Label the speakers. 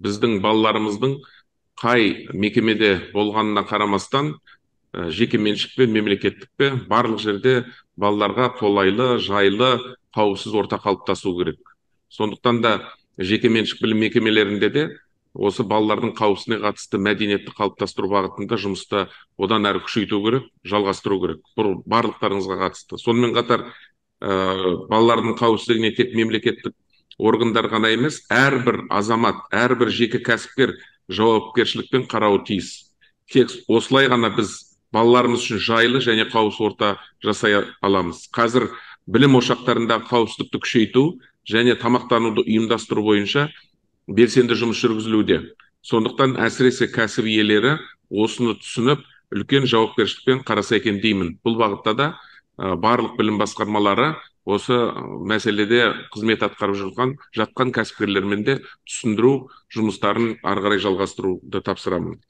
Speaker 1: біздің балаларымыздың қай мекемеде болғанына қарамастан, жеке меншік пе, мемлекеттік пе, барлық жерде балаларға қолайлы, жайлы, қауіпсіз орта қалыптасу керек. Сондықтан да жеке меншік білім мекемелерінде де осы балалардың қауіпсіздігіне қатысты мәдениетті қалыптастыру бағытында жұмысты одан әрі күшейту керек, жалғастыру керек. Бұл барлықтарыңызға қатысты. Сонымен қатар балалардың қауіпсіздігіне тек мемлекеттік органдар ғана емес, әрбір азамат, әрбір жеке кәсіпкер жауапкершілікпен қарауы тиіс. Тек осылай ғана біз балаларымыз үшін жайлы және қауіпсіз орта жасай аламыз. Қазір білім ошақтарындағы қауіпсіздікті күшейту және тамақтануды ұйымдастыру бойынша белсенді жұмыс жүргізілуде. Сондықтан әсіресе кәсіп иелері осыны түсініп, үлкен жауапкершілікпен қараса екен деймін. Бұл бағытта да барлық білім басқармалары осы мәселеде қызмет атқарып жатқан кәсіпкерлермен де түсіндіру жұмыстарын ары қарай жалғастыруды тапсырамын.